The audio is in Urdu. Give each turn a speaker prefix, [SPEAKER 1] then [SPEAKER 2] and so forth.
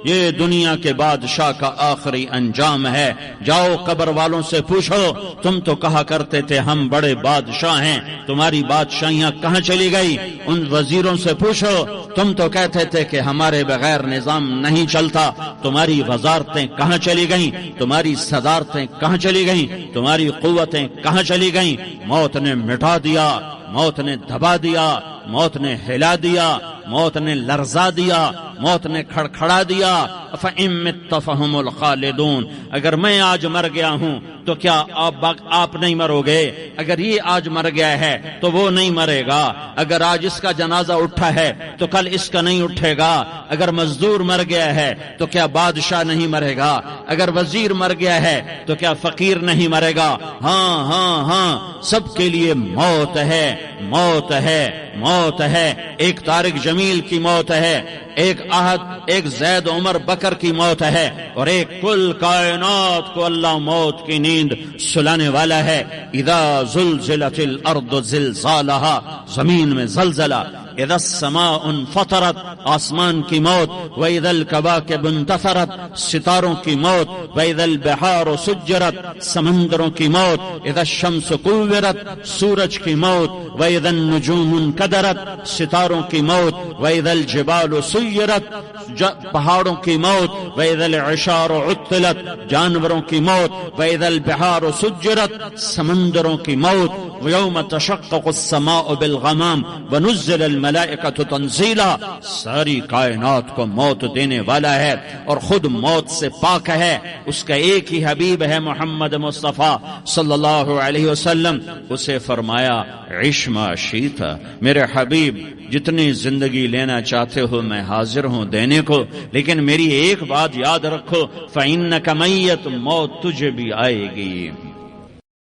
[SPEAKER 1] یہ دنیا کے بادشاہ کا آخری انجام ہے۔ جاؤ قبر والوں سے پوچھو، تم تو کہا کرتے تھے ہم بڑے بادشاہ ہیں، تمہاری بادشاہیاں کہاں چلی گئی؟ ان وزیروں سے پوچھو، تم تو کہتے تھے کہ ہمارے بغیر نظام نہیں چلتا، تمہاری وزارتیں کہاں چلی گئیں؟ تمہاری صدارتیں کہاں چلی گئیں؟ تمہاری قوتیں کہاں چلی گئیں؟ موت نے مٹا دیا، موت نے دبا دیا، موت نے ہلا دیا، موت نے لرزا دیا، موت نے کھڑکھڑا دیا۔ فَإِن مِتَّ فَهُمُ الْخَالِدُونَ، اگر میں آج مر گیا ہوں تو کیا آپ نہیں مرو گے؟ اگر یہ آج مر گیا ہے تو وہ نہیں مرے گا، اگر آج اس کا جنازہ اٹھا ہے تو کل اس کا نہیں اٹھے گا، اگر مزدور مر گیا ہے تو کیا بادشاہ نہیں مرے گا، اگر وزیر مر گیا ہے تو کیا فقیر نہیں مرے گا؟ ہاں ہاں ہاں، سب کے لیے موت ہے، موت ہے، موت ہے۔ ایک طارق جمیل کی موت ہے، ایک زید عمر بکر کی موت ہے، اور ایک کل کائنات کو اللہ موت کی نیند سلانے والا ہے۔ اذا زلزلت الارض زلزالہا، زمین میں زلزلہ، اذا السماء انفطرت، آسمان کی موت، واذا الکواکب انتثرت، ستاروں کی موت، واذا البحار سجرت، سمندروں کی موت، اذا الشمس کورت، سورج کی موت، واذا النجوم انکدرت، ستاروں کی موت، واذا الجبال سیرت، پہاڑوں کی موت، واذا العشار عطلت، جانوروں کی موت، واذا البحار سجرت، سمندروں کی موت، ویوم تشقق السماء بالغمام ونزل الملائکۃ تنزیلا، ساری کائنات کو موت دینے والا ہے اور خود موت سے پاک ہے۔ اس کا ایک ہی حبیب ہے محمد مصطفیٰ صلی اللہ علیہ وسلم، اسے فرمایا عش ما شئت، میرے حبیب جتنی زندگی لینا چاہتے ہو میں حاضر ہوں دینے کو، لیکن میری ایک بات یاد رکھو، فإنک میت، موت تجھے بھی آئے گی۔